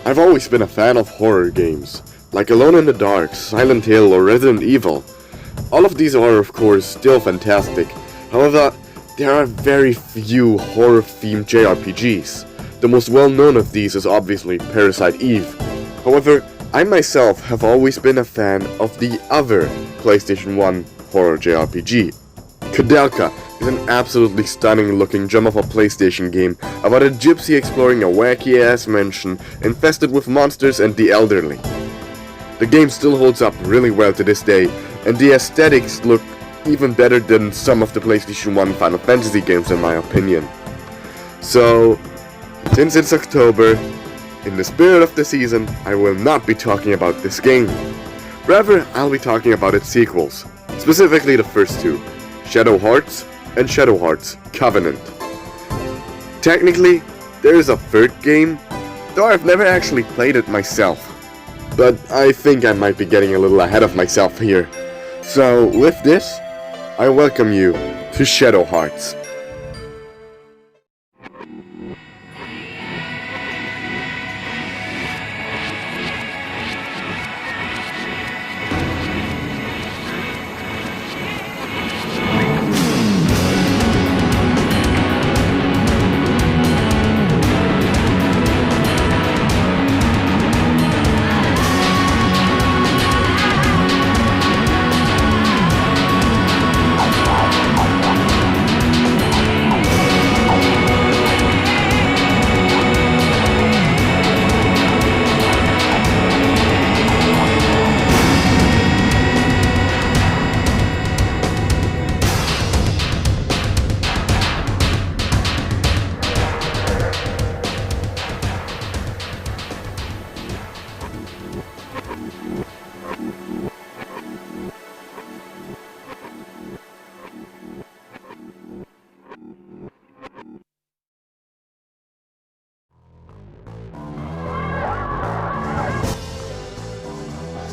I've always been a fan of horror games, like Alone in the Dark, Silent Hill or Resident Evil. All of these are of course still fantastic, however, there are very few horror-themed JRPGs. The most well-known of these is obviously Parasite Eve. However, I myself have always been a fan of the other PlayStation 1 horror JRPG. Kudelka is an absolutely stunning looking gem of a PlayStation game about a gypsy exploring a wacky ass mansion infested with monsters and the elderly. The game still holds up really well to this day, and the aesthetics look even better than some of the PlayStation 1 Final Fantasy games in my opinion. So, since it's October, in the spirit of the season, I will not be talking about this game. Rather, I'll be talking about its sequels, specifically the first two, Shadow Hearts and Shadow Hearts Covenant. Technically, there is a third game, though I've never actually played it myself. But I think I might be getting a little ahead of myself here. So, with this, I welcome you to Shadow Hearts.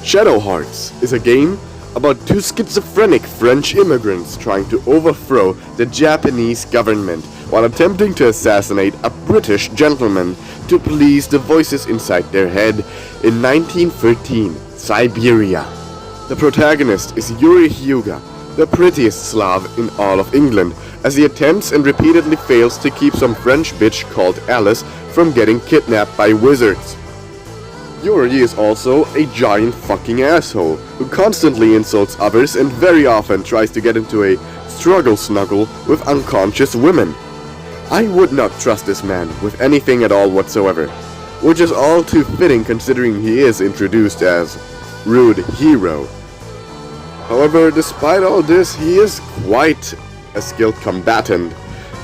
Shadow Hearts is a game about two schizophrenic French immigrants trying to overthrow the Japanese government while attempting to assassinate a British gentleman to please the voices inside their head in 1913, Siberia. The protagonist is Yuri Hyuga, the prettiest Slav in all of England, as he attempts and repeatedly fails to keep some French bitch called Alice from getting kidnapped by wizards. Yuri is also a giant fucking asshole who constantly insults others and very often tries to get into a struggle snuggle with unconscious women. I would not trust this man with anything at all whatsoever, which is all too fitting considering he is introduced as Rude Hero. However, despite all this, he is quite a skilled combatant,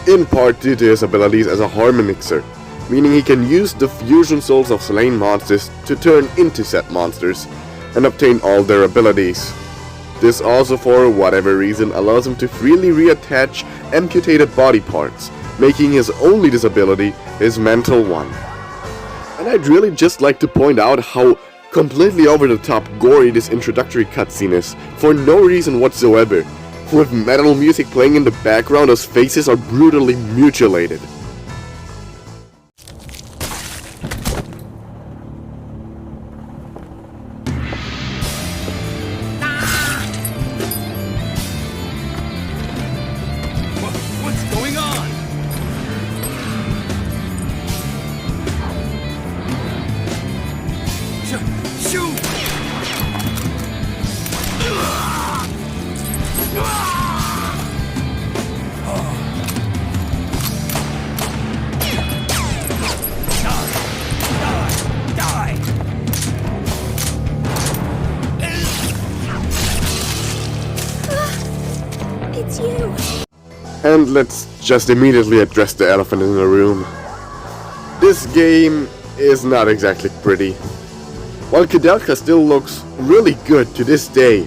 in part due to his abilities as a harmonixer, meaning he can use the fusion souls of slain monsters to turn into said monsters and obtain all their abilities. This also, for whatever reason, allows him to freely reattach amputated body parts, making his only disability his mental one. And I'd really just like to point out how completely over the top gory this introductory cutscene is, for no reason whatsoever, with metal music playing in the background as faces are brutally mutilated. It's you! And let's just immediately address the elephant in the room. This game is not exactly pretty. While Kudelka still looks really good to this day,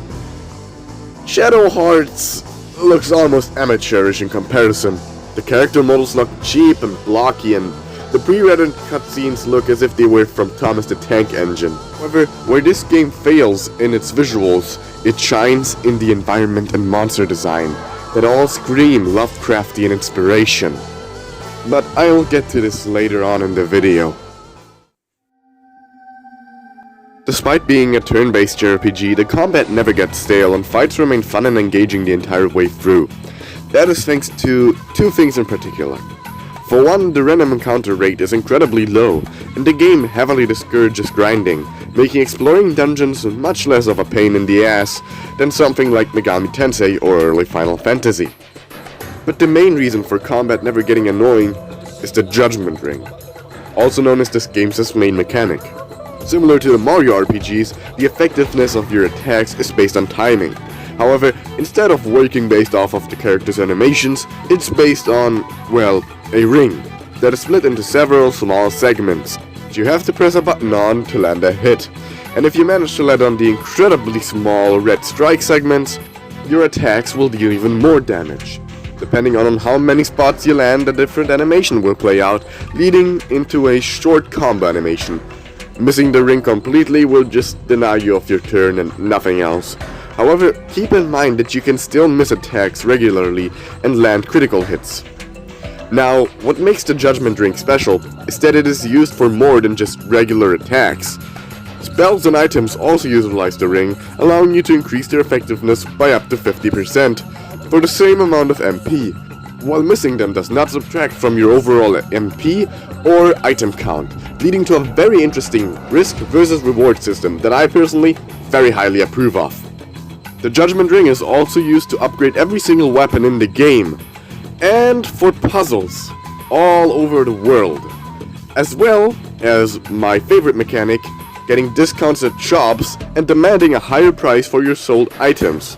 Shadow Hearts looks almost amateurish in comparison. The character models look cheap and blocky, and the pre-rendered cutscenes look as if they were from Thomas the Tank Engine. However, where this game fails in its visuals, it shines in the environment and monster design that all scream Lovecraftian inspiration. But I'll get to this later on in the video. Despite being a turn-based JRPG, the combat never gets stale and fights remain fun and engaging the entire way through. That is thanks to two things in particular. For one, the random encounter rate is incredibly low, and the game heavily discourages grinding, making exploring dungeons much less of a pain in the ass than something like Megami Tensei or early Final Fantasy. But the main reason for combat never getting annoying is the Judgment Ring, also known as this game's main mechanic. Similar to the Mario RPGs, the effectiveness of your attacks is based on timing. However, instead of working based off of the character's animations, it's based on, well, a ring that is split into several small segments that you have to press a button on to land a hit. And if you manage to land on the incredibly small red strike segments, your attacks will deal even more damage. Depending on how many spots you land, a different animation will play out, leading into a short combo animation. Missing the ring completely will just deny you of your turn and nothing else. However, keep in mind that you can still miss attacks regularly and land critical hits. Now, what makes the Judgment Ring special is that it is used for more than just regular attacks. Spells and items also utilize the ring, allowing you to increase their effectiveness by up to 50% for the same amount of MP, while missing them does not subtract from your overall MP or item count, leading to a very interesting risk versus reward system that I personally very highly approve of. The Judgment Ring is also used to upgrade every single weapon in the game, and for puzzles all over the world, as well as my favorite mechanic, getting discounts at shops and demanding a higher price for your sold items.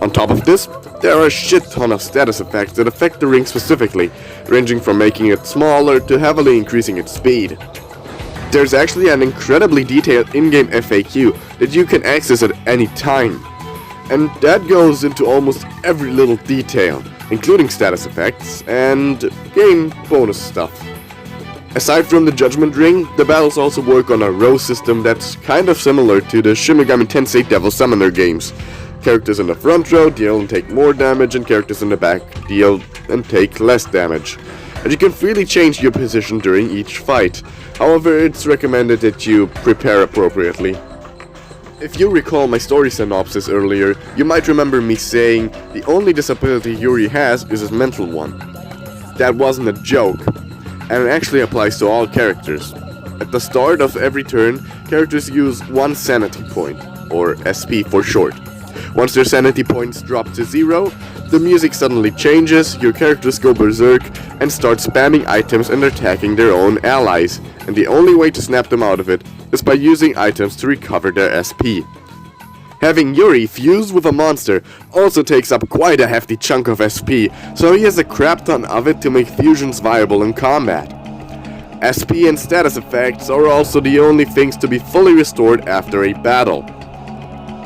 On top of this, there are a shit ton of status effects that affect the ring specifically, ranging from making it smaller to heavily increasing its speed. There's actually an incredibly detailed in-game FAQ that you can access at any time, and that goes into almost every little detail, including status effects and game bonus stuff. Aside from the Judgment Ring, the battles also work on a row system that's kind of similar to the Shin Megami Tensei Devil Summoner games. Characters in the front row deal and take more damage, and characters in the back deal and take less damage. And you can freely change your position during each fight. However, it's recommended that you prepare appropriately. If you recall my story synopsis earlier, you might remember me saying the only disability Yuri has is his mental one. That wasn't a joke, and it actually applies to all characters. At the start of every turn, characters use one sanity point, or SP for short. Once their sanity points drop to 0, the music suddenly changes, your characters go berserk and start spamming items and attacking their own allies, and the only way to snap them out of it is by using items to recover their SP. Having Yuri fuse with a monster also takes up quite a hefty chunk of SP, so he has a crap ton of it to make fusions viable in combat. SP and status effects are also the only things to be fully restored after a battle.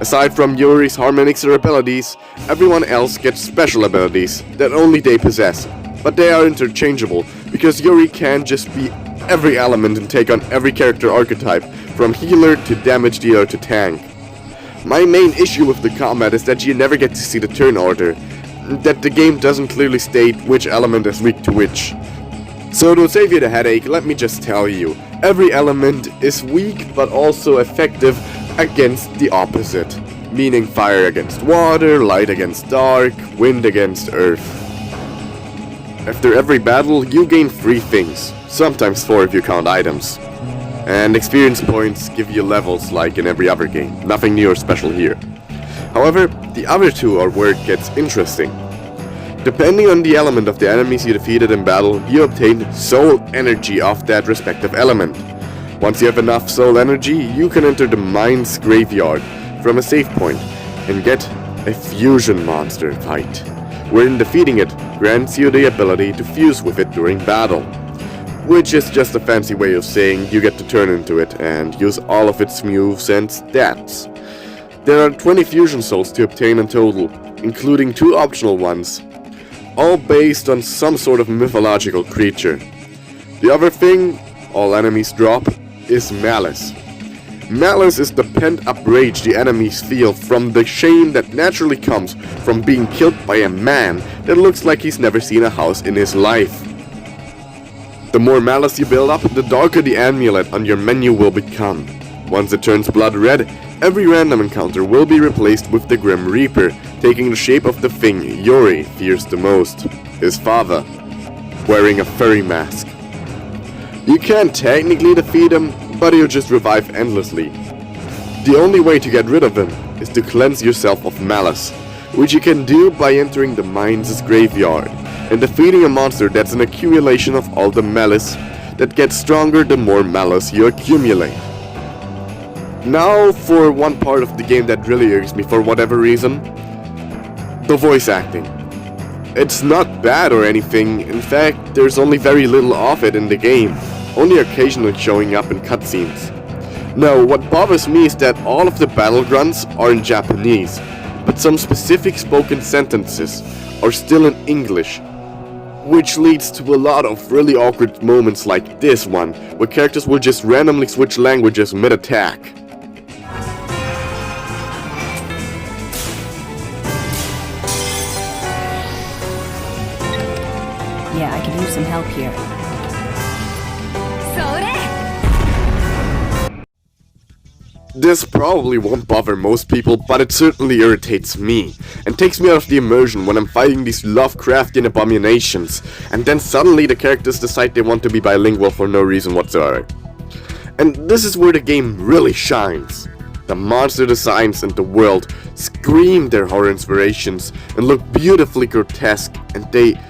Aside from Yuri's Harmonixer abilities, everyone else gets special abilities that only they possess, but they are interchangeable because Yuri can just be every element and take on every character archetype, from healer to damage dealer to tank. My main issue with the combat is that you never get to see the turn order, that the game doesn't clearly state which element is weak to which. So to save you the headache, let me just tell you, every element is weak but also effective against the opposite, meaning fire against water, light against dark, wind against earth. After every battle, you gain 3 things, sometimes 4 if you count items. And experience points give you levels like in every other game, nothing new or special here. However, the other 2 are where it gets interesting. Depending on the element of the enemies you defeated in battle, you obtain soul energy of that respective element. Once you have enough soul energy, you can enter the mine's graveyard from a save point and get a fusion monster fight, wherein defeating it grants you the ability to fuse with it during battle, which is just a fancy way of saying you get to turn into it and use all of its moves and stats. There are 20 fusion souls to obtain in total, including 2 optional ones, all based on some sort of mythological creature. The other thing all enemies drop is malice. Malice is the pent-up rage the enemies feel from the shame that naturally comes from being killed by a man that looks like he's never seen a house in his life. The more malice you build up, the darker the amulet on your menu will become. Once it turns blood red, every random encounter will be replaced with the Grim Reaper, taking the shape of the thing Yori fears the most, his father, wearing a furry mask. You can technically defeat him, but he'll just revive endlessly. The only way to get rid of him is to cleanse yourself of malice, which you can do by entering the mines' graveyard and defeating a monster that's an accumulation of all the malice that gets stronger the more malice you accumulate. Now for one part of the game that really irks me for whatever reason, the voice acting. It's not bad or anything, in fact there's only very little of it in the game, only occasionally showing up in cutscenes. Now what bothers me is that all of the battle grunts are in Japanese, but some specific spoken sentences are still in English, which leads to a lot of really awkward moments like this one, where characters will just randomly switch languages mid-attack. Yeah, I could use some help here. This probably won't bother most people, but it certainly irritates me, and takes me out of the immersion when I'm fighting these Lovecraftian abominations, and then suddenly the characters decide they want to be bilingual for no reason whatsoever. And this is where the game really shines. The monster designs and the world scream their horror inspirations and look beautifully grotesque, and they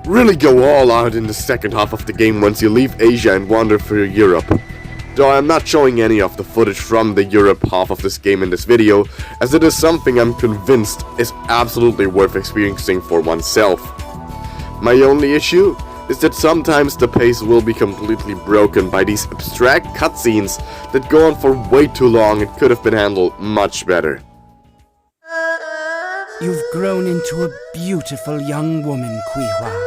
really go all out in the second half of the game once you leave Asia and wander through Europe. Though I'm not showing any of the footage from the Europe half of this game in this video, as it is something I'm convinced is absolutely worth experiencing for oneself. My only issue is that sometimes the pace will be completely broken by these abstract cutscenes that go on for way too long and could have been handled much better. You've grown into a beautiful young woman, Kuihua.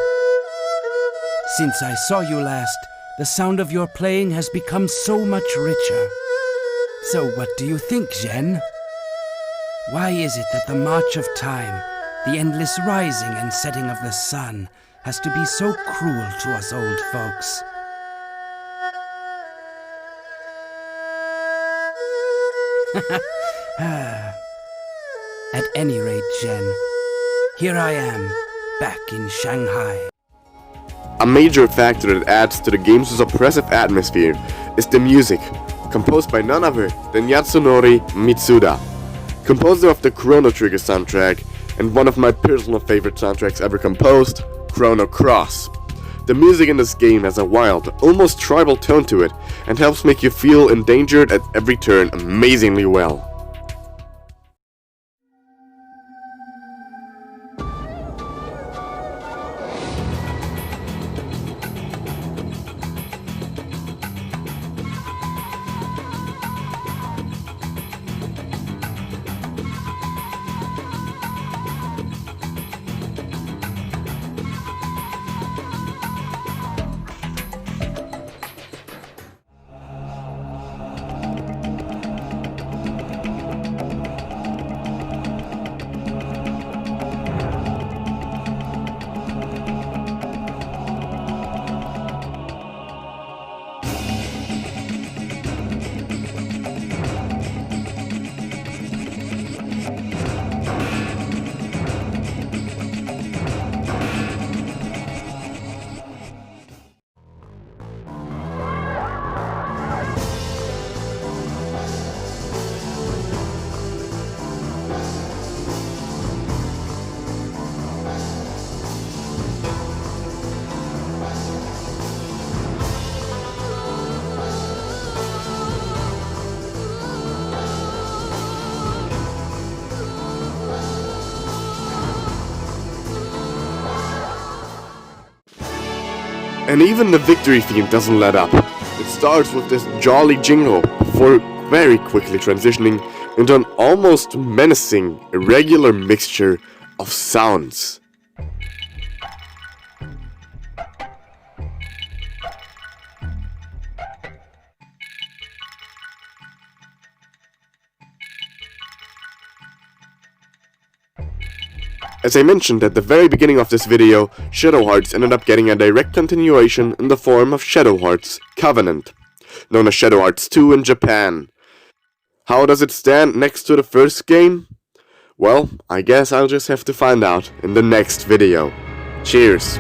Since I saw you last, the sound of your playing has become so much richer. So what do you think, Zhen? Why is it that the march of time, the endless rising and setting of the sun, has to be so cruel to us old folks? At any rate, Zhen, here I am, back in Shanghai. A major factor that adds to the game's oppressive atmosphere is the music, composed by none other than Yasunori Mitsuda, composer of the Chrono Trigger soundtrack and one of my personal favorite soundtracks ever composed, Chrono Cross. The music in this game has a wild, almost tribal tone to it and helps make you feel endangered at every turn amazingly well. And even the victory theme doesn't let up. It starts with this jolly jingle before very quickly transitioning into an almost menacing, irregular mixture of sounds. As I mentioned at the very beginning of this video, Shadow Hearts ended up getting a direct continuation in the form of Shadow Hearts Covenant, known as Shadow Hearts 2 in Japan. How does it stand next to the first game? Well, I guess I'll just have to find out in the next video. Cheers!